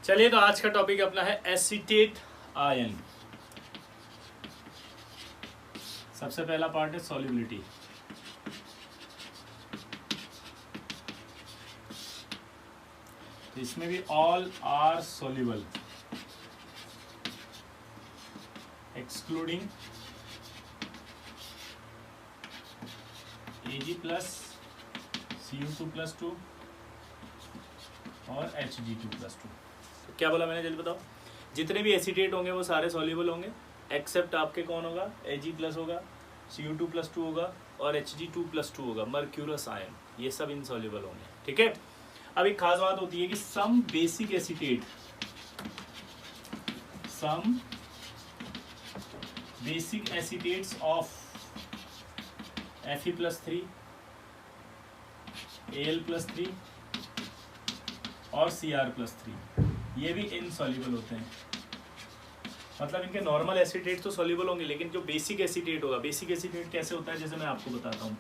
चलिए, तो आज का टॉपिक अपना है एसीटेट आयन। सबसे पहला पार्ट है सॉल्युबिलिटी। इसमें भी all are soluble excluding Ag plus Cu2+2 और Hg2+2। तो क्या बोला मैंने, जल्दी बताओ। जितने भी एसीटेट होंगे वो सारे सॉल्युबल होंगे, एक्सेप्ट आपके कौन होगा, Ag प्लस होगा, Cu2+2 होगा और Hg2+2 होगा, मर्क्यूरस आयन, ये सब इनसॉल्युबल होंगे। ठीक है। अब एक खास बात होती है कि some basic acetate, some basic acetates of Fe+3, Al+3 और Cr+3 ये भी इनसॉल्युबल होते हैं। मतलब इनके नॉर्मल एसीटेट तो सॉल्युबल होंगे, लेकिन जो बेसिक एसीटेट होगा, बेसिक एसीटेट कैसे होता है, जैसे मैं आपको बताता हूँ।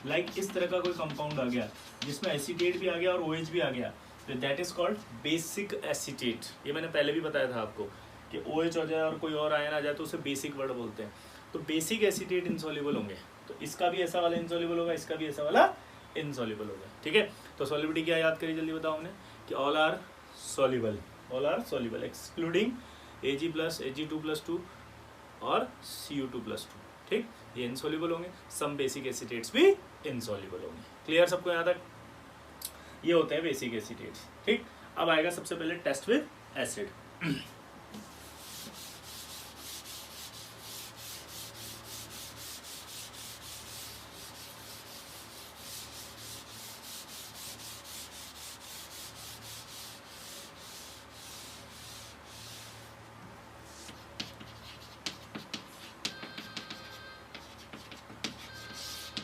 लाइक इस तरह का कोई कंपाउंड आ गया जिसमें एसीटेट भी आ गया और OH भी आ गया, तो that is called basic acetate. ये मैंने पहले भी बताया था आपको कि OH हो जाए और कोई और आयन आ जाए तो उसे बेसिक वर्ड बोलते हैं। तो बेसिक एसीटेट इनसॉल्युबल होंगे, तो इसका भी ऐसा वाला इनसॉल्युबल होगा, इसका भी ऐसा वाला इनसॉल्युबल होगा। ठीक है। तो सॉल्युबिलिटी क्या याद करिए, जल्दी बताओ हमने, कि all are soluble excluding Ag plus Ag2+2 और Cu2+2। ठीक, ये इनसॉल्युबल होंगे। सम बेसिक एसीटेट्स भी इनसॉल्युबल होंगे। क्लियर सबको यहाँ तक? ये होते हैं बेसिक एसीटेट्स। ठीक, अब आएगा सबसे पहले test with acid.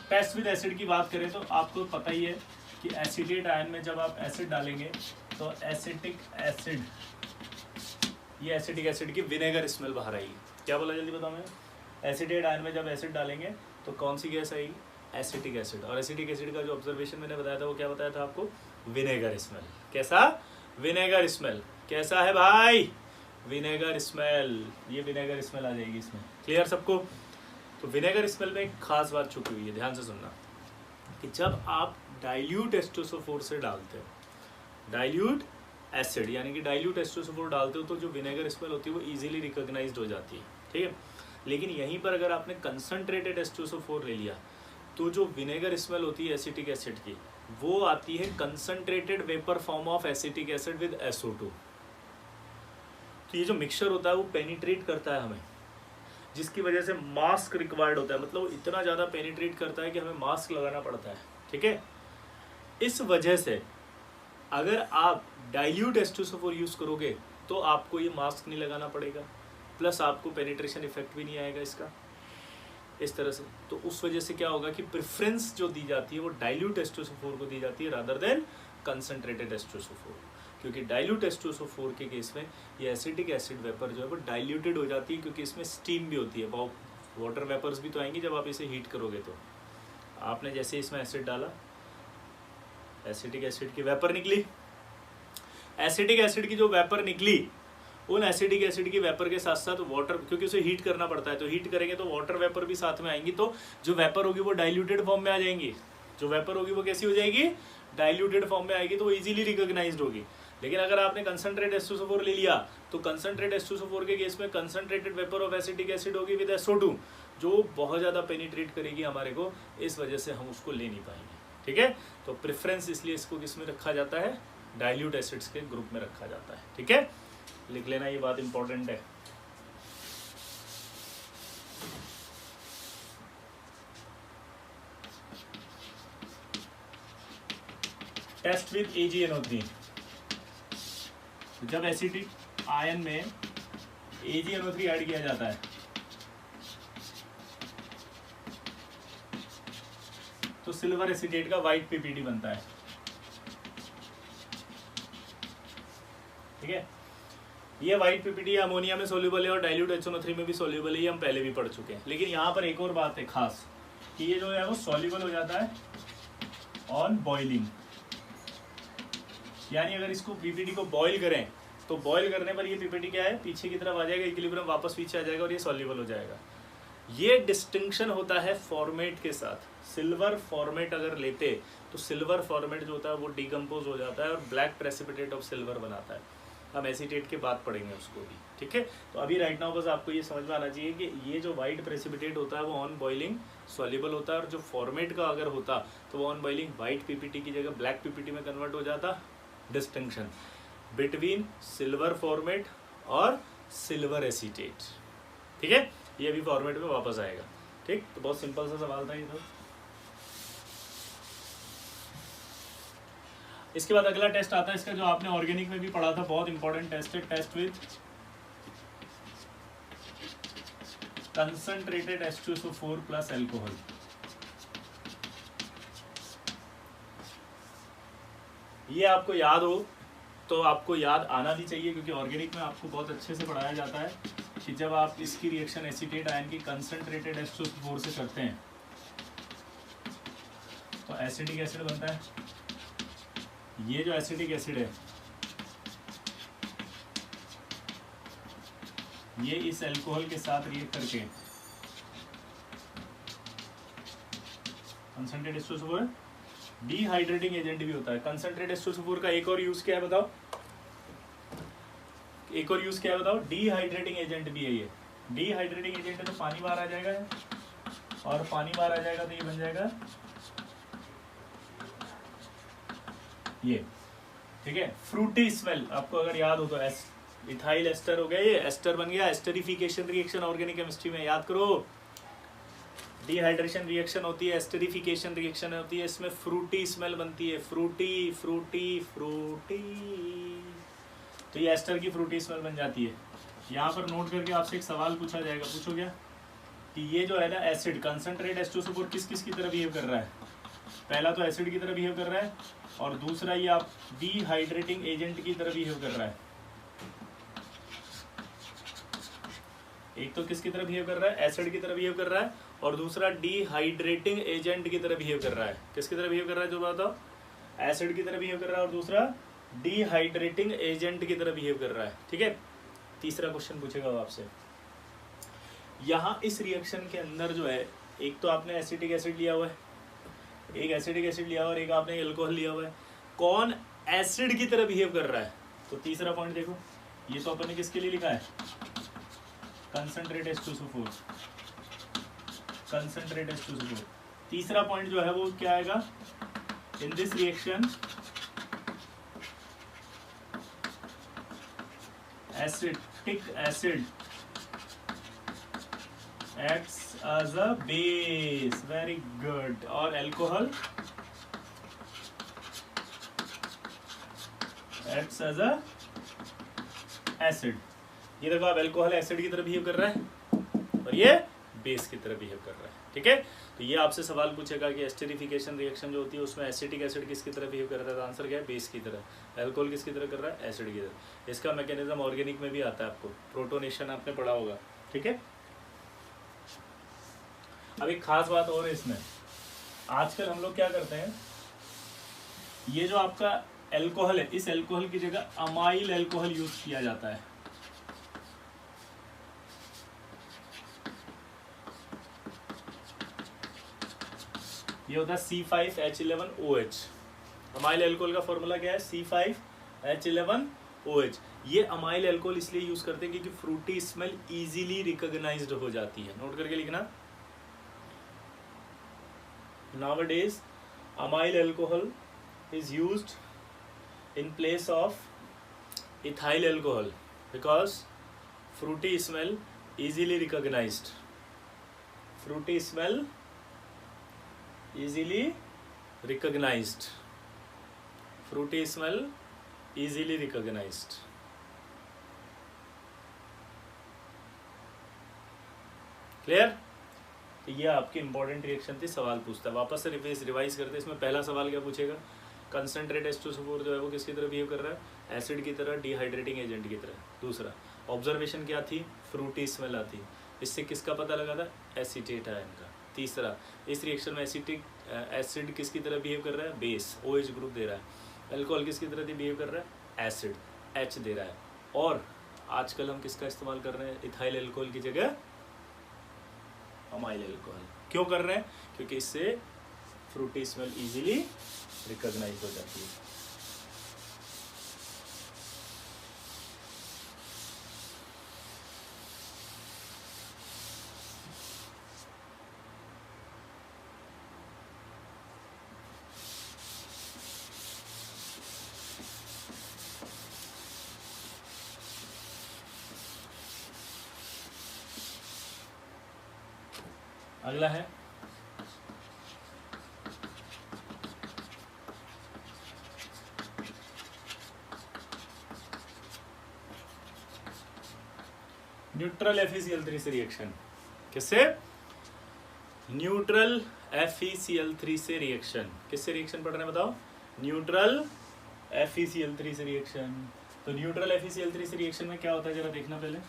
Test with acid की बात करें तो आपको पता ही है कि एसिडेट आयन में जब आप एसिड डालेंगे तो एसिटिक एसिड, ये एसिटिक एसिड की विनेगर स्मेल बाहर आएगी। क्या बोला, जल्दी बताओ मैं। एसिडेट आयन में जब एसिड डालेंगे तो कौन सी गैस आएगी, एसिटिक एसिड। और एसिटिक एसिड का जो ऑब्जर्वेशन मैंने बताया था वो क्या बताया था आपको, विनेगर स्मेल। कैसा, विनेगर स्मेल। कैसा है भाई, विनेगर स्मेल। ये विनेगर स्मेल आ जाएगी इसमें। क्लियर सबको? तो विनेगर स्मेल में एक खास बात छुपी हुई है, ध्यान से सुनना, कि जब आप डाइल्यूट H2SO4 से डालते हो, डाइल्यूट एसिड यानी कि डाइल्यूट H2SO4 डालते हो, तो जो विनेगर स्मेल होती है वो इजीली रिकॉग्नाइज्ड हो जाती है। ठीक है। लेकिन यहीं पर अगर आपने कंसंट्रेटेड H2SO4 ले लिया तो जो विनेगर स्मेल होती है एसिटिक एसिड की, वो आती है concentrated vapour form of acetic acid with SO2। तो ये जो मिक्सचर होता है वो पेनिट्रेट करता है हमें, जिसकी वजह से मास्क रिक्वायर्ड होता है। मतलब वो इतना ज़्यादा पेनिट्रेट करता है कि हमें मास्क लगाना पड़ता है। ठीक है। इस वजह से अगर आप डाइल्यूट H2SO4 यूज़ करोगे तो आपको ये मास्क नहीं लगाना पड़ेगा, प्लस आपको पेनिट्रेशन इफेक्ट भी नहीं आएगा इसका, इस तरह से। तो उस वजह से क्या होगा कि प्रेफरेंस जो दी जाती है वो डाइल्यूट H2SO4 को दी जाती है रादर देन कंसंट्रेटेड H2SO4, क्योंकि डाइल्यूट H2SO4 के केस में ये एसिटिक एसिड वेपर जो है वो डाइल्यूटेड हो जाती है, क्योंकि इसमें स्टीम भी होती है, वाटर वेपर्स भी तो आएंगी जब आप इसे हीट करोगे। तो आपने जैसे इसमें एसिड डाला, एसिटिक एसिड की वेपर निकली, एसिटिक एसिड की जो वेपर निकली, उन एसिटिक एसिड की वेपर के साथ साथ वाटर, क्योंकि उसे हीट करना पड़ता है, तो हीट करेंगे तो वाटर वेपर भी साथ में आएंगी, तो जो वेपर होगी वो डाइल्यूटेड फॉर्म में आ जाएंगी। जो वेपर होगी वो कैसी हो जाएगी, डाइल्यूटेड फॉर्म में आएगी, तो वो इजीली रिकॉग्नाइज्ड होगी। लेकिन अगर आपने कंसंट्रेट H2SO4 ले लिया तो कंसंट्रेट H2SO4 के केस में concentrated vapour of acetic acid होगी विद SO2, जो बहुत ज़्यादा पेनिट्रेट करेगी हमारे को, इस वजह से हम उसको ले नहीं पाएंगे। ठीक है। तो प्रेफरेंस इसलिए इसको किस में रखा जाता है, डाइल्यूट एसिड्स के ग्रुप में रखा जाता है। ठीक है, लिख लेना, ये बात इंपॉर्टेंट है। Test with AgNO3। जब एसिडिक आयन में AgNO3 ऐड किया जाता है तो सिल्वर एसिटेट का व्हाइट PPT बनता है। ठीक है। ये व्हाइट PPT अमोनिया में सोल्यूबल है और डाइल्यूट HNO3 में भी सोल्यूबल है, ये हम पहले भी पढ़ चुके हैं। लेकिन यहाँ पर एक और बात है खास, कि ये जो है वो सोल्यूबल हो जाता है ऑन बॉइलिंग। यानी अगर इसको PPT को बॉईल करें तो बॉईल करने पर ये पीपीटी क्या है, पीछे की तरफ आ जाएगा, इक्विलिब्रियम वापस पीछे आ जाएगा और ये सॉल्युबल हो जाएगा। ये डिस्टिंक्शन होता है फॉर्मेट के साथ। सिल्वर फॉर्मेट अगर लेते तो सिल्वर फॉर्मेट जो होता है वो डिकम्पोज हो जाता है और ब्लैक प्रेसिपिटेट ऑफ सिल्वर बनाता है। हम एसीटेट के बाद पढ़ेंगे उसको भी, ठीक है। तो अभी राइट नाउ बस आपको ये समझ में आना चाहिए कि ये जो वाइट प्रेसिपिटेट होता है वो ऑन बॉइलिंग सॉल्युबल होता है, और जो फॉर्मेट का अगर होता तो वो ऑन बॉइलिंग वाइट पीपीटी की जगह ब्लैक पीपीटी में कन्वर्ट हो जाता। डिस्टिंक्शन बिटवीन सिल्वर फॉर्मेट और सिल्वर एसीटेट, ठीक है। ये अभी फॉर्मेट में वापस आएगा, ठीक। तो बहुत सिंपल सा सवाल था ये तो। इसके बाद अगला टेस्ट आता है इसका, जो आपने ऑर्गेनिक में भी पढ़ा था, बहुत इंपॉर्टेंट टेस्ट है, test with concentrated H2SO4 plus alcohol. ये आपको याद हो तो आपको याद आना भी चाहिए, क्योंकि ऑर्गेनिक में आपको बहुत अच्छे से पढ़ाया जाता है कि जब आप इसकी रिएक्शन एसीटेट आयन की कंसंट्रेटेड H2SO4 से करते हैं तो एसिटिक एसिड बनता है। ये जो एसिटिक एसिड है ये इस अल्कोहल के साथ रिएक्ट करके कंसंट्रेटेड H2SO4 डिहाइड्रेटिंग एजेंट भी होता है। कंसंट्रेटेड H2SO4 का एक और यूज क्या है बताओ, एक और यूज क्या है बताओ, डिहाइड्रेटिंग एजेंट भी है। ये डिहाइड्रेटिंग एजेंट है तो पानी बाहर आ जाएगा, और पानी बाहर आ जाएगा तो ये बन जाएगा ये, ठीक है। फ्रूटी स्मेल आपको अगर याद हो तो इथाइल एस्टर हो गया, ये एस्टर बन गया। एस्टरिफिकेशन रिएक्शन ऑर्गेनिक केमिस्ट्री में याद करो, डिहाइड्रेशन रिएक्शन होती है, एस्टरिफिकेशन रिएक्शन होती है, इसमें फ्रूटी स्मेल बनती है। फ्रूटी फ्रूटी फ्रूटी, तो ये एस्टर की फ्रूटी स्मेल बन जाती है। यहाँ पर नोट करके आपसे एक सवाल पूछा जाएगा, पूछो क्या, कि ये जो है ना एसिड कंसंट्रेट H2SO4 किस किस की तरह बिहेव कर रहा है। पहला तो एसिड की तरह बिहेव कर रहा है, और दूसरा ये आप डिहाइड्रेटिंग एजेंट की तरह बिहेव कर रहा है। एक तो किसकी तरह बिहेव कर रहा है, एसिड की तरह बिहेव कर रहा है, और दूसरा डिहाइड्रेटिंग एजेंट की तरह बिहेव कर रहा है। किसकी तरह बिहेव कर रहा है जो बताओ, एसिड की तरह बिहेव कर रहा है, और दूसरा डिहाइड्रेटिंग एजेंट की तरह बिहेव कर रहा है, ठीक है। तीसरा क्वेश्चन पूछेगा वो आपसे, यहाँ इस रिएक्शन के अंदर जो है, एक तो आपने एसिटिक एसिड लिया हुआ है, एक एसिडिक एसिड लिया हुआ है, और एक आपने एल्कोहल लिया हुआ है, कौन एसिड की तरह बिहेव कर रहा है। तो तीसरा पॉइंट देखो, ये तो अपन ने किसके लिए लिखा है, कंसंट्रेट H2SO4, कंसंट्रेट H2SO4। तीसरा पॉइंट जो है वो क्या आएगा, in this reaction acetic acid acts as a base, very good, और alcohol acts as a acid। ये देखो आप, अल्कोहल एसिड की तरह बिहेव कर रहा है और ये बेस की तरह बिहेव कर रहा है, ठीक है। तो ये आपसे सवाल पूछेगा कि एस्टरिफिकेशन रिएक्शन जो होती है उसमें एसिटिक एसिड किसकी तरह बिहेव कर रहा है, तो आंसर क्या है, बेस की तरह। अल्कोहल किसकी तरह कर रहा है, एसिड की तरह। इसका मैकेनिज्म ऑर्गेनिक में भी आता है, आपको प्रोटोनेशन आपने पढ़ा होगा, ठीक है। अब एक खास बात और है इसमें, आजकल हम लोग क्या करते हैं, ये जो आपका अल्कोहल है, इस अल्कोहल की जगह अमाइल अल्कोहल यूज किया जाता है। ये होता है C5H11OH। अमाइल अल्कोहल का फॉर्मूला क्या है, C5H11OH। ये अमाइल अल्कोहल इसलिए यूज करते हैं क्योंकि फ्रूटी स्मेल इजीली रिकॉग्नाइज्ड हो जाती है। नोट करके लिखना, nowadays amyl alcohol is used in place of ethyl alcohol because fruity smell easily recognized, fruity smell easily recognized, fruity smell easily recognized। Clear. तो ये आपकी इंपॉर्टेंट रिएक्शन थी, सवाल पूछता है, वापस से रिवाइज करते हैं। इसमें पहला सवाल क्या पूछेगा, कंसंट्रेट H2SO4 जो है वो किसकी तरह बिहेव कर रहा है, एसिड की तरह, डिहाइड्रेटिंग एजेंट की तरह। दूसरा ऑब्जर्वेशन क्या थी, फ्रूटी स्मेल आती, इससे किसका पता लगा था, एसीटेट आयन का। तीसरा, इस रिएक्शन में एसिटिक एसिड किसकी तरह बिहेव कर रहा है, बेस OH ग्रुप दे रहा है। अल्कोहल किसकी तरह बिहेव कर रहा है, एसिड H दे रहा है। और आजकल हम किसका इस्तेमाल कर रहे हैं इथाइल एल्कोहल की जगह अमाइल एल्कोहल। क्यों कर रहे हैं? क्योंकि इससे फ्रूटी स्मेल इजीली रिकॉग्नाइज हो जाती है। अगला है न्यूट्रल FeCl3 से रिएक्शन। किससे? न्यूट्रल FeCl3 से रिएक्शन। किससे रिएक्शन पढ़ रहे हैं बताओ? न्यूट्रल FeCl3 से रिएक्शन। तो न्यूट्रल FeCl3 से रिएक्शन में क्या होता है जरा देखना पहले।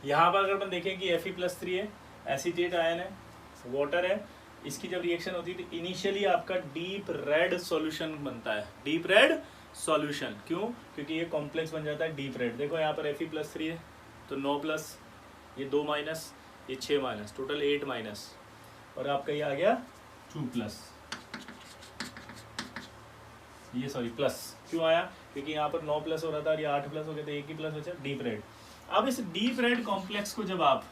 यहाँ पर अगर अपन देखें कि Fe+3 है, एसीटेट आयन है, वाटर है, इसकी जब रिएक्शन होती है तो इनिशियली आपका डीप रेड सॉल्यूशन बनता है। डीप रेड सॉल्यूशन क्यों? क्योंकि ये कॉम्प्लेक्स बन जाता है डीप रेड। देखो यहाँ पर Fe+3 है तो 9+, ये 2-, ये 6-, टोटल 8-, और आपका ये आ गया 2+, ये सॉरी प्लस। क्यों आया? क्योंकि यहाँ पर 9+ हो रहा था और ये 8+ हो गया तो एक ही प्लस बचा, डीप रेड। अब इस डीप रेड कॉम्प्लेक्स को जब आप,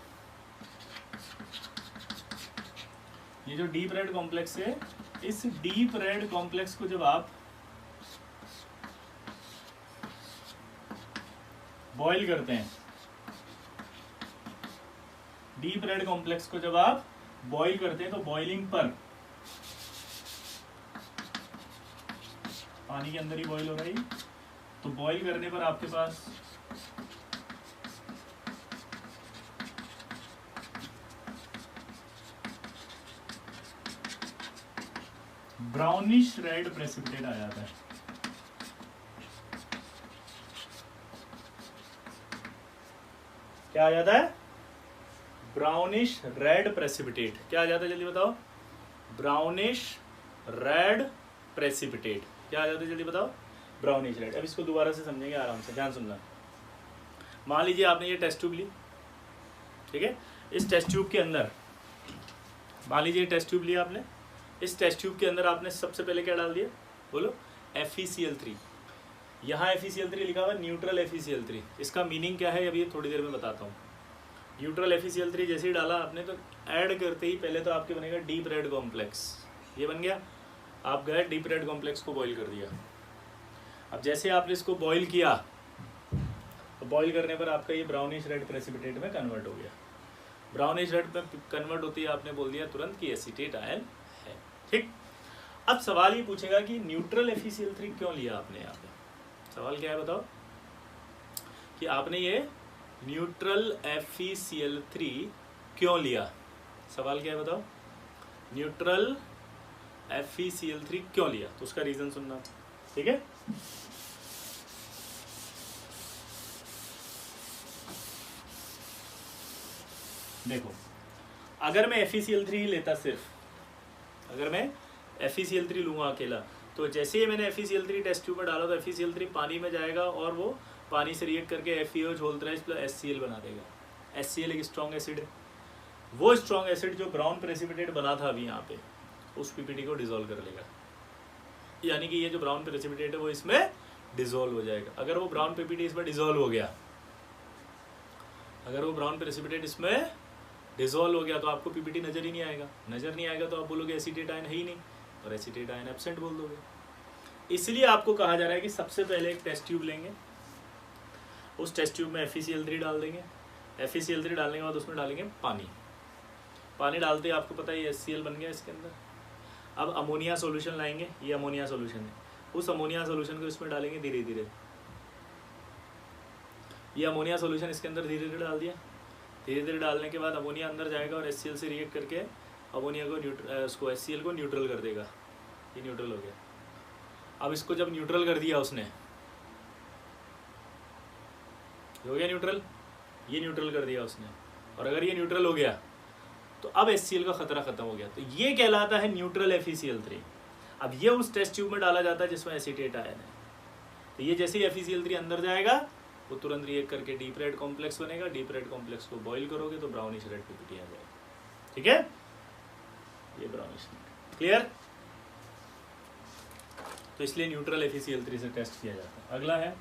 ये जो डीप रेड कॉम्प्लेक्स है, इस डीप रेड कॉम्प्लेक्स को जब आप बॉईल करते हैं, डीप रेड कॉम्प्लेक्स को जब आप बॉईल करते हैं तो बॉइलिंग पर पानी के अंदर ही बॉईल हो रहा है, तो बॉईल करने पर आपके पास ब्राउनिश रेड प्रेसिपिटेट आ जाता है। क्या आ जाता है? Brownish red precipitate. क्या आ जाता है जल्दी बताओ? Brownish red precipitate. क्या आ जाता है जल्दी बताओ? Brownish red. अब इसको दोबारा से समझेंगे आराम से, ध्यान सुनना। मान लीजिए आपने ये टेस्ट ट्यूब ली, ठीक है? इस टेस्ट ट्यूब के अंदर, मान लीजिए टेस्ट ट्यूब लिया आपने, इस टेस्ट ट्यूब के अंदर आपने सबसे पहले क्या डाल दिया? बोलो, FeCl3। यहाँ FeCl3 लिखा हुआ है, न्यूट्रल FeCl3। इसका मीनिंग क्या है अभी थोड़ी देर में बताता हूँ। न्यूट्रल FeCl3 जैसे ही डाला आपने तो ऐड करते ही पहले तो आपके बनेगा डीप रेड कॉम्प्लेक्स। ये बन गया। आप गए डीप रेड कॉम्प्लेक्स को बॉईल कर दिया। अब जैसे आपने इसको बॉईल किया तो बॉईल करने पर आपका ये ब्राउनिश रेड प्रेसिपिटेट में कन्वर्ट हो गया। ब्राउनिश रेड में कन्वर्ट होती है, आपने बोल दिया तुरंत कि एसीटेट आयन है, ठीक। अब सवाल ये पूछेगा कि न्यूट्रल FeCl3 क्यों लिया आपने यहाँ पे? सवाल क्या है बताओ? कि आपने ये न्यूट्रल FeCl3 क्यों लिया? सवाल क्या है बताओ? न्यूट्रल FeCl3 क्यों लिया? तो उसका रीजन सुनना, ठीक है? देखो, अगर मैं FeCl3 ही लेता, सिर्फ अगर मैं FeCl3 लूँगा अकेला, तो जैसे ही मैंने FeCl3 टेस्ट ट्यूब में डाला तो FeCl3 पानी में जाएगा और वो पानी से रिएक्ट करके FeOH whole thrice plus HCl बना देगा। HCl एक स्ट्रॉन्ग एसिड है। वो स्ट्रॉन्ग एसिड जो ब्राउन प्रेसिपिटेट बना था अभी यहाँ पे, उस PPT को डिसॉल्व कर लेगा। यानी कि ये जो ब्राउन प्रेसिपिटेट है वो इसमें डिसॉल्व हो जाएगा। अगर वो ब्राउन PPT इसमें डिसॉल्व हो गया, अगर वो ब्राउन प्रेसिपिटेट इसमें डिसॉल्व हो गया तो आपको PPT नज़र ही नहीं आएगा। नज़र नहीं आएगा तो आप बोलोगे एसीटेट आयन है ही नहीं, और एसीटेट आयन एब्सेंट बोल दोगे। इसलिए आपको कहा जा रहा है कि सबसे पहले एक टेस्ट ट्यूब लेंगे, उस टेस्ट ट्यूब में FeCl3 डाल देंगे। FeCl3 डालने के बाद उसमें डालेंगे पानी। पानी डालते ही आपको पता है ये HCl बन गया इसके अंदर। अब अमोनिया सॉल्यूशन लाएंगे, ये अमोनिया सॉल्यूशन है, उस अमोनिया सॉल्यूशन को इसमें डालेंगे धीरे धीरे। ये अमोनिया सॉल्यूशन इसके अंदर धीरे धीरे डाल दिया, धीरे धीरे डालने के बाद अमोनिया अंदर जाएगा और HCl से रिएक्ट करके अमोनिया को उसको HCl को न्यूट्रल कर देगा। ये न्यूट्रल हो गया। अब इसको जब न्यूट्रल कर दिया उसने, हो गया न्यूट्रल, ये न्यूट्रल कर दिया उसने, और अगर ये न्यूट्रल हो गया तो अब HCl का खतरा खत्म हो गया। तो ये कहलाता है न्यूट्रल FeCl3। अब ये उस टेस्ट ट्यूब में डाला जाता है जिसमें एसीटेट आयन है। तो ये जैसे ही FeCl3 अंदर जाएगा वो तुरंत रिएक्ट करके डीप रेड कॉम्प्लेक्स बनेगा। डीप रेड कॉम्प्लेक्स को बॉईल करोगे तो ब्राउनिश रेड PPT आ जाएगा। ठीक है, ये ब्राउनिश क्लियर। तो इसलिए न्यूट्रल FeCl3 से टेस्ट किया जाता है। अगला है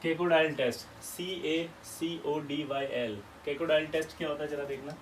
केकोडाइल टेस्ट, CaCODYL। केकोडाइल टेस्ट क्या होता है जरा देखना।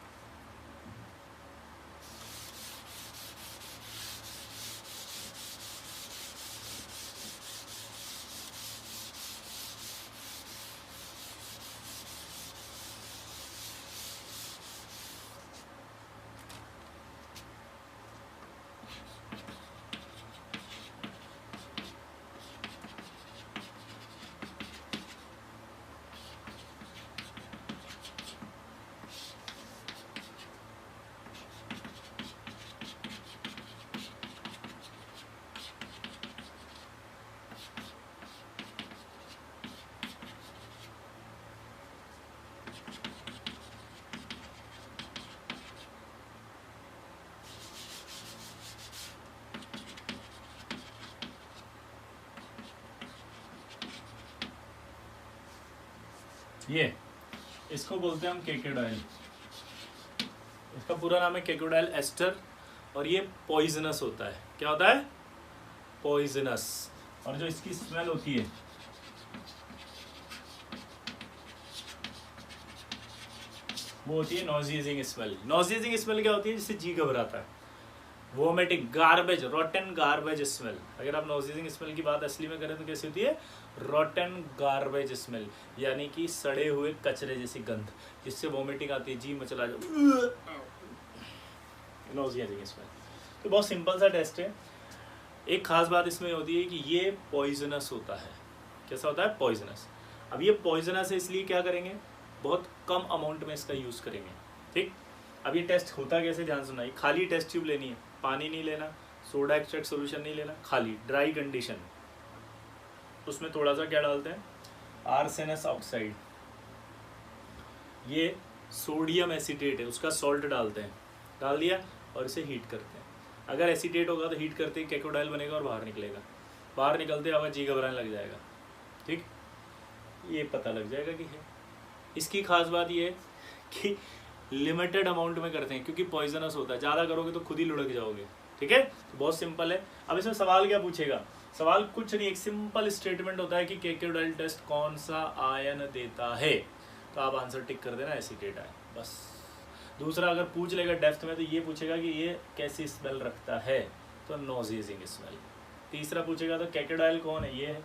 ये इसको बोलते हैं हम केकोडाइल। इसका पूरा नाम है केकोडाइल एस्टर और ये पॉइजनस होता है। क्या होता है? पॉइजनस। और जो इसकी स्मेल होती है वो होती है नॉजियजिंग स्मेल। नॉजियजिंग स्मेल क्या होती है? जिससे जी घबराता है। Vomiting, garbage, rotten garbage smell. अगर आप नॉजियजिंग स्मेल की बात असली में करें तो कैसी होती है? रोटन गार्बेज स्मेल, यानी कि सड़े हुए कचरे जैसी गंध, जिससे वोमिटिंग आती है, जी मचला जाता, नॉजियजिंग स्मेल। तो बहुत सिंपल सा टेस्ट है। एक खास बात इसमें होती है कि ये पॉइजनस होता है। कैसा होता है? पॉइजनस। अब ये पॉइजनस है इसलिए क्या करेंगे? बहुत कम अमाउंट में इसका यूज करेंगे। ठीक, अब ये टेस्ट होता कैसे, ध्यान सुना। ये खाली टेस्ट ट्यूब लेनी है, पानी नहीं लेना, सोडा एक्सट्रैक्ट सोल्यूशन नहीं लेना, खाली ड्राई कंडीशन। उसमें थोड़ा सा क्या डालते हैं? आर्सेनस ऑक्साइड। ये सोडियम एसीटेट है, उसका सॉल्ट डालते हैं। डाल दिया और इसे हीट करते हैं। अगर एसीटेट होगा तो हीट करते ही केकोडाइल बनेगा और बाहर निकलेगा। बाहर निकलते हुए जी घबराने लग जाएगा। ठीक, ये पता लग जाएगा कि है। इसकी खास बात ये है कि लिमिटेड अमाउंट में करते हैं क्योंकि पॉइजनस होता है। ज़्यादा करोगे तो खुद ही लुढ़क जाओगे। ठीक है, तो बहुत सिंपल है। अब इसमें सवाल क्या पूछेगा? सवाल कुछ नहीं, एक सिंपल स्टेटमेंट होता है कि केकोडाइल टेस्ट कौन सा आयन देता है, तो आप आंसर टिक कर देना एसीटेट आयन, बस। दूसरा अगर पूछ लेगा डेप्थ में तो ये पूछेगा कि ये कैसी स्मेल रखता है, तो नॉजियजिंग स्मेल। तीसरा पूछेगा तो केकोडाइल कौन है, ये है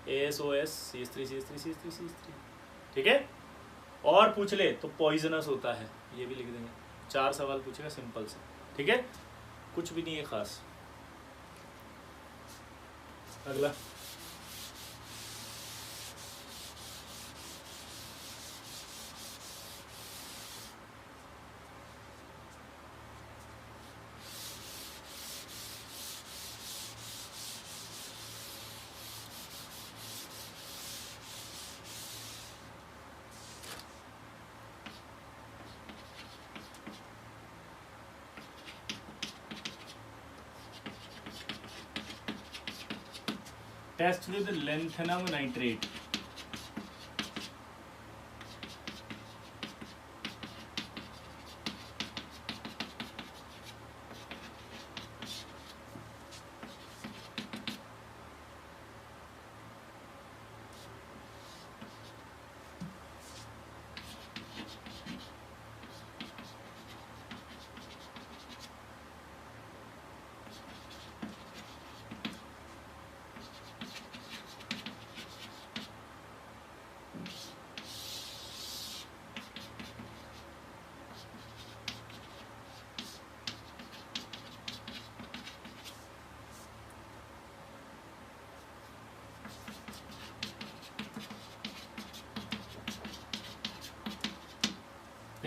ASOS CH3CH3CH3CH3। ठीक है, और पूछ ले तो पॉइजनस होता है, ये भी लिख देंगे। 4 सवाल पूछेगा सिंपल से। ठीक है, कुछ भी नहीं है खास। अगला टेस्ट विद लैंथेनम नाइट्रेट।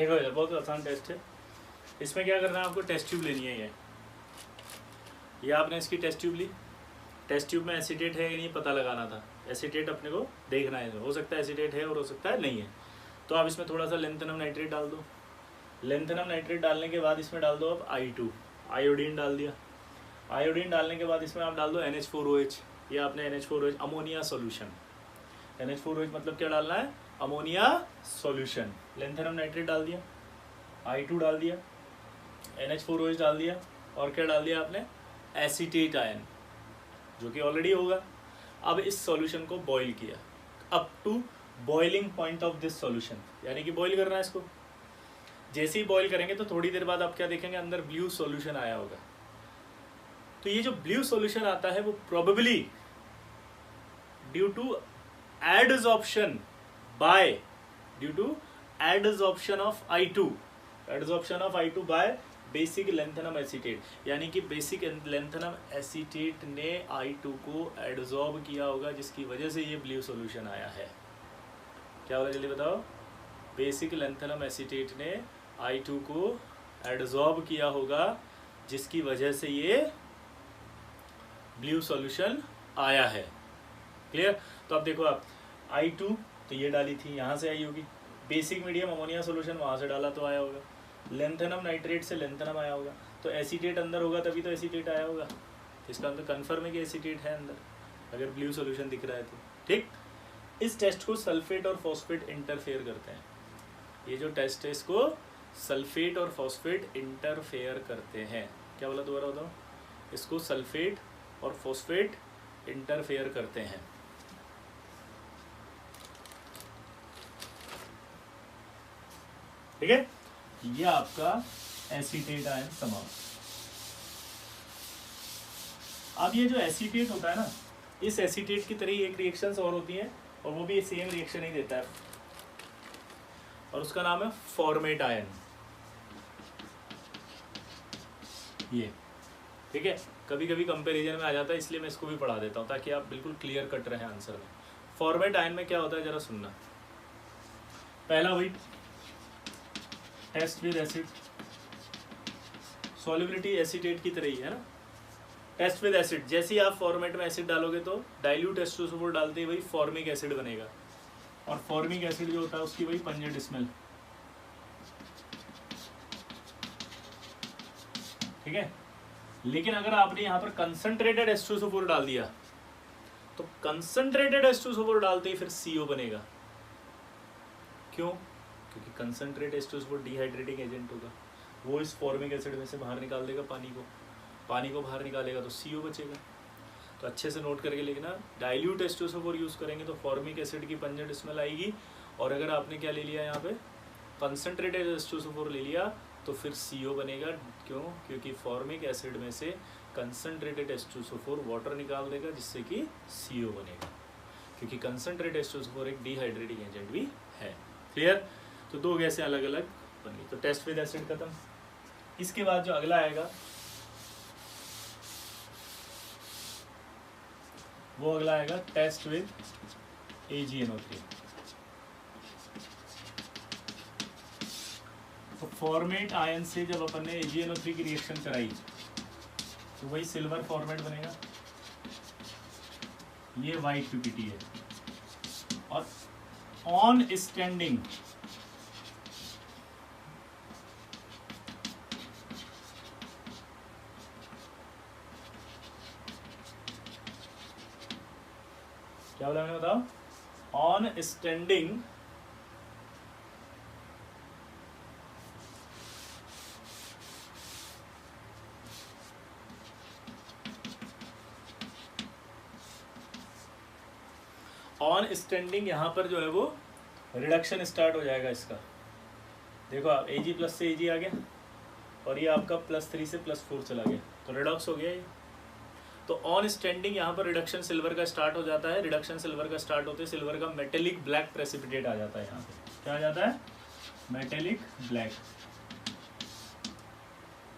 देखो इधर बहुत आसान टेस्ट है। इसमें क्या करना है, आपको टेस्ट ट्यूब लेनी है। ये आपने इसकी टेस्ट ट्यूब ली, टेस्ट ट्यूब में एसीटेट है कि नहीं पता लगाना था। एसीटेट अपने को देखना है, हो सकता है एसीटेट है और हो सकता है नहीं है। तो आप इसमें थोड़ा सा लेंथेनम नाइट्रेट डाल दो। लेंथेनम नाइट्रेट डालने के बाद इसमें डाल दो आप I2, आयोडीन डाल दिया। आयोडीन डालने के बाद इसमें आप डाल दो NH4OH। ये आपने NH4OH अमोनिया सॉल्यूशन, NH4OH मतलब क्या डालना है, अमोनिया सॉल्यूशन। लेंथेनम नाइट्रेट डाल दिया, I2 डाल दिया, NH4OH डाल दिया और क्या डाल दिया आपने, एसीटेट आयन, जो कि ऑलरेडी होगा। अब इस सॉल्यूशन को बॉईल किया up to boiling point of this solution, यानी कि बॉईल करना है इसको। जैसे ही बॉईल करेंगे तो थोड़ी देर बाद आप क्या देखेंगे, अंदर ब्लू सॉल्यूशन आया होगा। तो ये जो ब्लू सॉल्यूशन आता है वो probably due to adsorption of I2 by basic lanthanum acetate, यानी कि बेसिक लेंथेनम एसीटेट ने I2 को एडसॉर्ब किया होगा, जिसकी वजह से ये ब्लू सॉल्यूशन आया है। क्या होगा जल्दी बताओ, बेसिक लेंथेनम एसीटेट ने I2 को एडसॉर्ब किया होगा, जिसकी वजह से ये ब्लू सॉल्यूशन आया है। क्लियर। तो अब देखो आप I2 तो ये डाली थी, यहाँ से आई होगी। बेसिक मीडियम अमोनिया सॉल्यूशन वहाँ से डाला तो आया होगा। लेंथेनम नाइट्रेट से लेंथेनम आया होगा, तो एसीटेट अंदर होगा तभी तो एसीटेट आया होगा। इसका अंदर कन्फर्म है कि एसीटेट है अंदर, अगर ब्लू सॉल्यूशन दिख रहा है तो। ठीक, इस टेस्ट को सल्फेट और फॉस्फेट इंटरफेयर करते हैं। ये जो टेस्ट है इसको सल्फेट और फॉस्फेट इंटरफेयर करते हैं। क्या बोला दोबारा बताओ, इसको सल्फेट और फॉस्फेट इंटरफेयर करते हैं। ठीक है, ये आपका एसीटेट आयन समाप्त। अब ये जो एसीटेट होता है ना, इस एसीटेट की तरह एक रिएक्शंस और होती हैं और वो भी सेम रिएक्शन ही देता है, और उसका नाम है फॉर्मेट आयन। ये ठीक है, कभी कभी कंपैरिजन में आ जाता है, इसलिए मैं इसको भी पढ़ा देता हूँ ताकि आप बिल्कुल क्लियर कट रहे आंसर में। फॉर्मेट आयन में क्या होता है जरा सुनना। पहला वही test with acid, solubility acetate की तरह ही है ना। टेस्ट विद एसिड, जैसे ही आप फॉर्मेट में एसिड डालोगे तो डाइल्यूट H2SO4 डालते ही वही फॉर्मिक एसिड बनेगा, और फॉर्मिक एसिड जो होता है उसकी वही पंजेंट स्मेल। ठीक है, लेकिन अगर आपने यहाँ पर कंसंट्रेटेड H2SO4 डाल दिया तो कंसंट्रेटेड H2SO4 डालते ही फिर CO बनेगा। क्यों? क्योंकि कंसंट्रेट H2SO4 डिहाइड्रेटिंग एजेंट होगा, वो इस फॉर्मिक एसिड में से बाहर निकाल देगा पानी को बाहर निकालेगा तो CO बचेगा। तो अच्छे से नोट करके लिखना, डाइल्यूट H2SO4 यूज़ करेंगे तो फॉर्मिक एसिड की पंजेंट स्मेल आएगी, और अगर आपने क्या ले लिया यहाँ पे कंसंट्रेटेड H2SO4 ले लिया तो फिर CO बनेगा। क्यों? क्योंकि फॉर्मिक एसिड में से कंसंट्रेटेड H2SO4 वाटर निकाल देगा, जिससे कि CO बनेगा, क्योंकि कंसंट्रेटेड H2SO4 एक डिहाइड्रेटिंग एजेंट भी है। क्लियर। तो दो गैसें अलग अलग बन गई। तो टेस्ट विद एसिड खत्म। इसके बाद जो अगला आएगा वो अगला आएगा टेस्ट विद AgNO3। तो फॉर्मेट आयन से जब अपन ने AgNO3 की रिएक्शन कराई तो वही सिल्वर फॉर्मेट बनेगा, ये वाइट PPT है, और ऑन स्टैंडिंग क्या बोला मैंने बताओ, ऑन स्टैंडिंग ऑन स्टैंडिंग यहाँ पर जो है वो रिडक्शन स्टार्ट हो जाएगा इसका। देखो आप Ag प्लस से Ag आ गया, और ये आपका +3 से +4 चला गया, तो रिडॉक्स हो गया ये। तो ऑन स्टैंडिंग यहाँ पर रिडक्शन सिल्वर का स्टार्ट हो जाता है। रिडक्शन सिल्वर का स्टार्ट होते सिल्वर का मेटेलिक ब्लैक प्रेसिपिटेट आ जाता है। यहाँ पे क्या आ जाता है, मेटेलिक ब्लैक।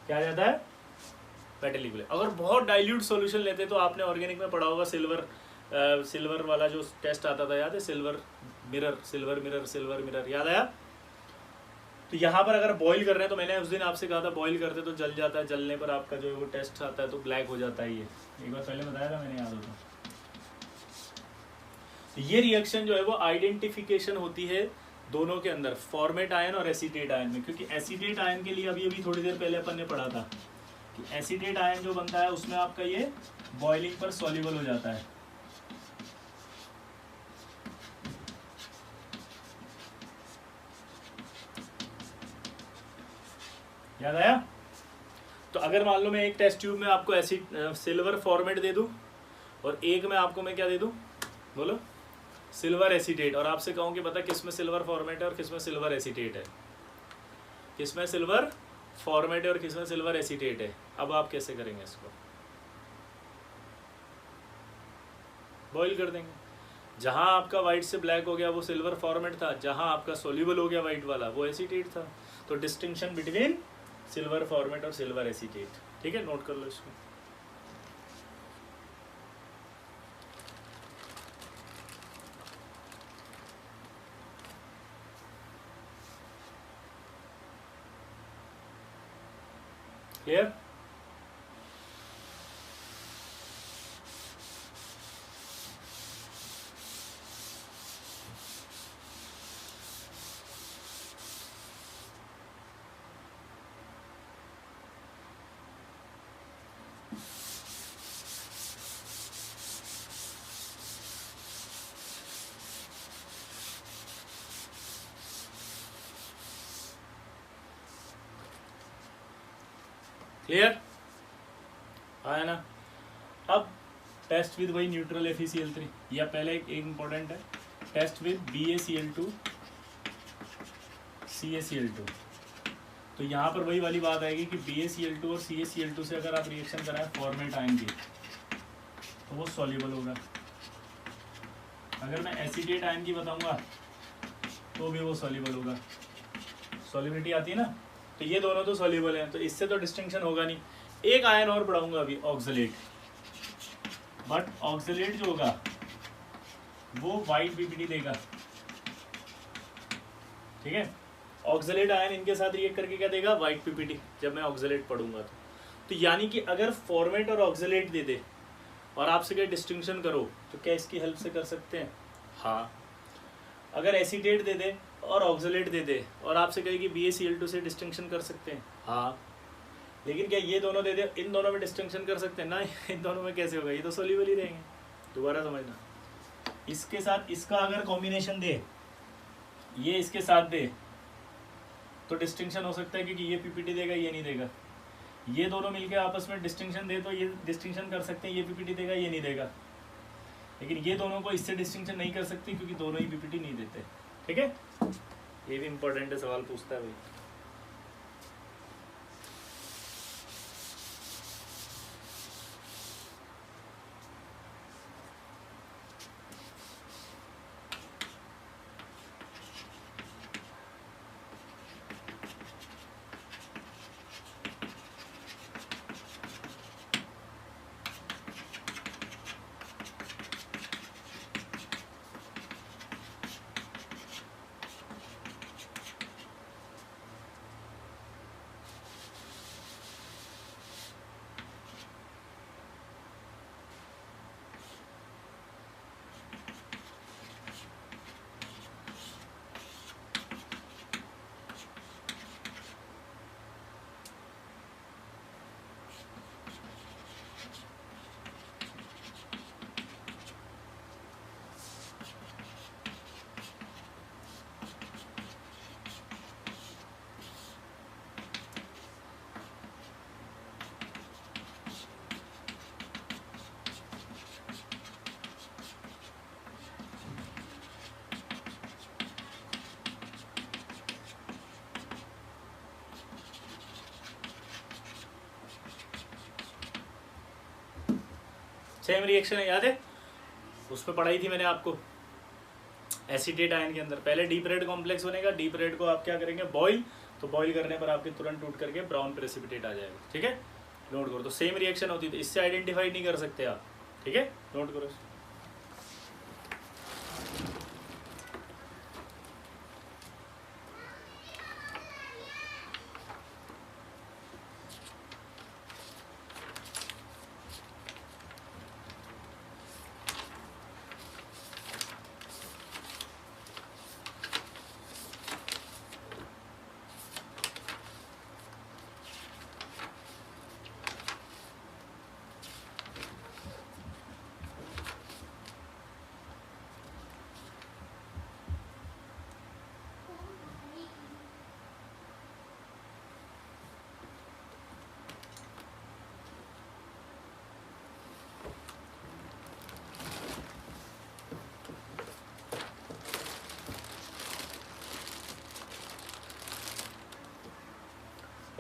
क्या आ जाता है, मेटेलिक ब्लैक। अगर बहुत डाइल्यूट सॉल्यूशन लेते तो आपने ऑर्गेनिक में पढ़ा होगा सिल्वर वाला जो टेस्ट आता था, याद है, सिल्वर मिरर याद आया। तो यहाँ पर अगर बॉईल कर रहे हैं तो मैंने उस दिन आपसे कहा था बॉईल करते तो जल जाता है, जलने पर आपका जो है वो टेस्ट आता है तो ब्लैक हो जाता है। ये एक बार पहले बताया था मैंने, याद होता। तो ये रिएक्शन जो है वो आइडेंटिफिकेशन होती है दोनों के अंदर, फॉर्मेट आयन और एसीटेट आयन में। क्योंकि एसीटेट आयन के लिए अभी थोड़ी देर पहले अपन ने पढ़ा था कि एसीटेट आयन जो बनता है उसमें आपका ये बॉइलिंग पर सॉल्युबल हो जाता है। याद आया? तो अगर मान लो मैं एक टेस्ट ट्यूब में आपको सिल्वर फॉर्मेट दे दूं और एक में आपको मैं क्या दे दूं, बोलो, सिल्वर एसीटेट, और आपसे कहूं कि बता किसमें सिल्वर फॉर्मेट है और किसमें सिल्वर एसीटेट है, किसमें सिल्वर फॉर्मेट है और किसमें सिल्वर एसीटेट है। अब आप कैसे करेंगे इसको? बॉईल कर देंगे। जहां आपका व्हाइट से ब्लैक हो गया वो सिल्वर फॉर्मेट था, जहां आपका सोल्यूबल हो गया व्हाइट वाला वो एसीटेट था। तो डिस्टिंक्शन बिटवीन सिल्वर फॉर्मेट और सिल्वर एसीटेट, ठीक है, नोट कर लो इसको। क्लियर? क्लियर आया ना? अब टेस्ट विद वही न्यूट्रल FeCl3, या पहले एक इम्पोर्टेंट है, टेस्ट विद BaCl2 CaCl2। तो यहाँ पर वही वाली बात आएगी कि BaCl2 और CaCl2 से अगर आप रिएक्शन कराएं फॉर्मेट आयन की तो वो सॉल्युबल होगा। अगर मैं एसीटेट आयन की बताऊंगा तो भी वो सॉल्युबल होगा। सॉल्युबिलिटी आती है ना, तो ये दोनों तो सॉल्युबल हैं, तो इससे तो डिस्टिंक्शन होगा नहीं। एक आयन और पढ़ाऊंगा अभी, ऑक्सलेट, बट ऑक्सलेट जो होगा वो वाइट पीपीटी देगा, ठीक है। ऑक्सलेट आयन इनके साथ रिएक्ट करके क्या देगा, वाइट पीपीटी, जब मैं ऑक्सलेट पढ़ूंगा तो यानी कि अगर फॉर्मेट और ऑक्सलेट दे दे और आपसे क्या डिस्टिंक्शन करो तो क्या इसकी हेल्प से कर सकते हैं? हाँ। अगर एसीटेट दे दे और ऑक्सलेट दे दे और आपसे कहे कि BaCl2 से डिस्टिंक्शन कर सकते हैं? हाँ। लेकिन क्या ये दोनों दे दे, इन दोनों में डिस्टिंक्शन कर सकते हैं? ना, इन दोनों में कैसे होगा, ये तो सॉल्युबल ही रहेंगे। दोबारा समझना, इसके साथ इसका अगर कॉम्बिनेशन दे, ये इसके साथ दे तो डिस्टिंक्शन हो सकता है, क्योंकि ये पीपीटी देगा ये नहीं देगा। ये दोनों मिलके आपस में डिस्टिंक्शन दे तो ये डिस्टिंक्शन कर सकते हैं, ये पीपीटी देगा ये नहीं देगा। लेकिन ये दोनों को इससे डिस्टिंक्शन नहीं कर सकती क्योंकि दोनों ही पीपीटी नहीं देते, ठीक है। ये भी इंपॉर्टेंट है, सवाल पूछता है भाई। सेम रिएक्शन है, याद है? उसमें पढ़ाई थी मैंने आपको एसीटेट आयन के अंदर। पहले डीप रेड कॉम्प्लेक्स बनेगा, डीप रेड को आप क्या करेंगे, बॉईल, तो बॉईल करने पर आपके तुरंत टूट करके ब्राउन प्रेसिपिटेट आ जाएगा, ठीक है। नोट करो, तो सेम रिएक्शन होती है, तो इससे आइडेंटिफाई नहीं कर सकते आप, ठीक है, नोट करो।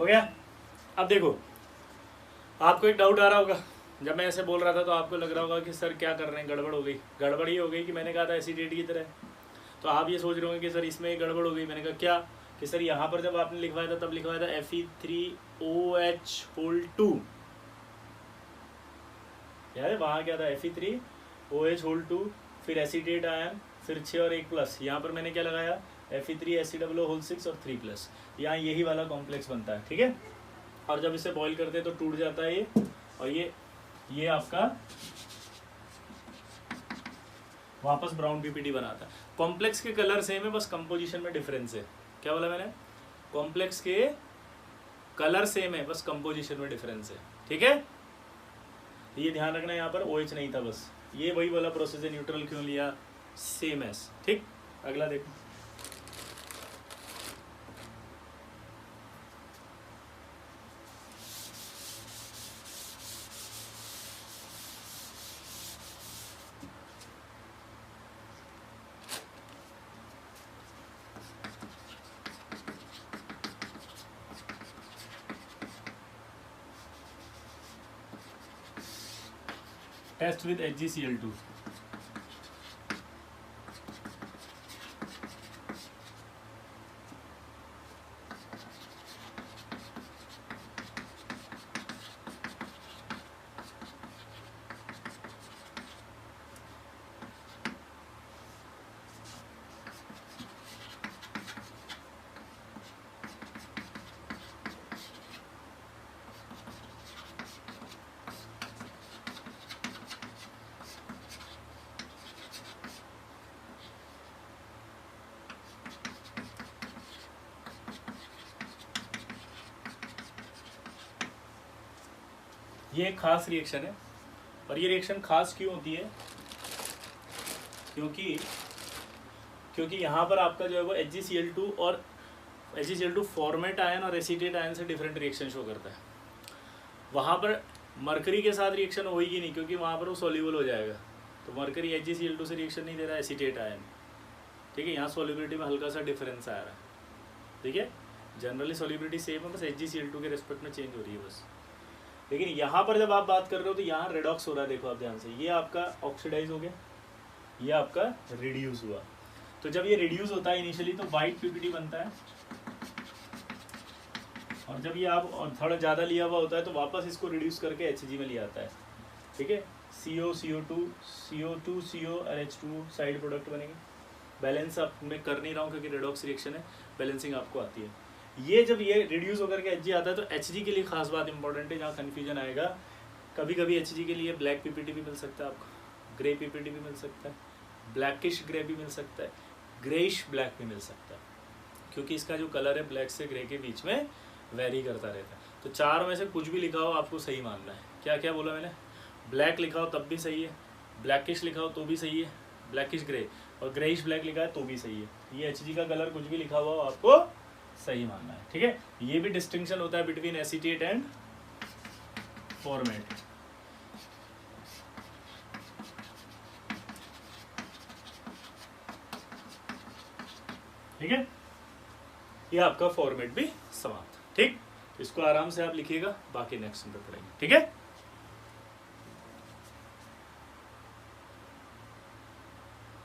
हो गया। अब देखो आपको एक डाउट आ रहा होगा, जब मैं ऐसे बोल रहा था तो आपको लग रहा होगा कि सर क्या कर रहे हैं, गड़बड़ हो गई। गड़बड़ ये हो गई कि मैंने कहा था एसीटेट की तरह, तो आप ये सोच रहे होंगे कि सर इसमें गड़बड़ हो गई। मैंने कहा क्या, कि सर यहाँ पर जब आपने लिखवाया था तब लिखवाया था Fe3OH2, यार वहाँ क्या था Fe3OH2, फिर एसीटेट आयन, फिर 6 और 1 प्लस, यहाँ पर मैंने क्या लगाया Fe3HCOO6 और 3+, यहाँ यही वाला कॉम्प्लेक्स बनता है, ठीक है। और जब इसे बॉईल करते हैं तो टूट जाता है ये, और ये आपका वापस ब्राउन पीपीटी बनाता है। कॉम्प्लेक्स के कलर सेम है, बस कंपोजिशन में डिफरेंस है। क्या बोला मैंने, कॉम्प्लेक्स के कलर सेम है, बस कंपोजिशन में डिफरेंस है, ठीक है। ये ध्यान रखना, यहाँ पर OH नहीं था, बस ये वही वाला प्रोसेस है, न्यूट्रल क्यों लिया, सेम एस, ठीक। अगला देखो, टेस्ट विद HgCl2। ये एक खास रिएक्शन है, और ये रिएक्शन खास क्यों होती है, क्योंकि यहाँ पर आपका जो है वो HgCl2 और HgCl2 फॉर्मेट आयन और एसीटेट आयन से डिफरेंट रिएक्शन शो करता है। वहाँ पर मरकरी के साथ रिएक्शन होगी नहीं, क्योंकि वहाँ पर वो सॉल्यूबल हो जाएगा, तो मरकरी HgCl2 से रिएक्शन नहीं दे रहा है, एसीटेट आयन, ठीक है। यहाँ सॉल्युबिलिटी में हल्का सा डिफरेंस आ रहा है, ठीक है। जनरली सॉल्युबिलिटी सेम है, बस HgCl2 के रिस्पेक्ट में चेंज हो रही है बस। लेकिन यहाँ पर जब आप बात कर रहे हो तो यहाँ रेडॉक्स हो रहा है, देखो आप ध्यान से, ये आपका ऑक्सीडाइज हो गया, ये आपका रिड्यूस हुआ। तो जब ये रिड्यूस होता है इनिशियली तो वाइट पीपीटी बनता है, और जब ये आप थोड़ा ज़्यादा लिया हुआ होता है तो वापस इसको रिड्यूस करके Hg में लिया आता है, ठीक है। CO और H2 साइड प्रोडक्ट बनेंगे। बैलेंस आप मैं कर नहीं रहा हूँ क्योंकि रेडॉक्स रिएक्शन है, बैलेंसिंग आपको आती है। ये जब ये रिड्यूस होकर के Hg आता है तो Hg के लिए खास बात इंपॉर्टेंट है, जहाँ कन्फ्यूजन आएगा, कभी कभी Hg के लिए ब्लैक पीपीटी भी मिल सकता है आपको, ग्रे पीपीटी भी मिल सकता है, ब्लैकिश ग्रे भी मिल सकता है, ग्रेइश ब्लैक भी मिल सकता है, क्योंकि इसका जो कलर है ब्लैक से ग्रे के बीच में वेरी करता रहता है। तो चार में से कुछ भी लिखा हो आपको सही मानना है। क्या क्या बोला मैंने, ब्लैक लिखा हो तब भी सही है, ब्लैकिश लिखा हो तो भी सही है, ब्लैकिश ग्रे और ग्रेइश ब्लैक लिखा है तो भी सही है। ये Hg का कलर कुछ भी लिखा हुआ हो आपको सही मानना है, ठीक है। ये भी डिस्टिंक्शन होता है बिटवीन एसीटेट एंड फॉर्मेट, ठीक है। ये आपका फॉर्मेट भी समाप्त, ठीक। इसको आराम से आप लिखिएगा, बाकी नेक्स्ट में पढ़ेंगे, ठीक है।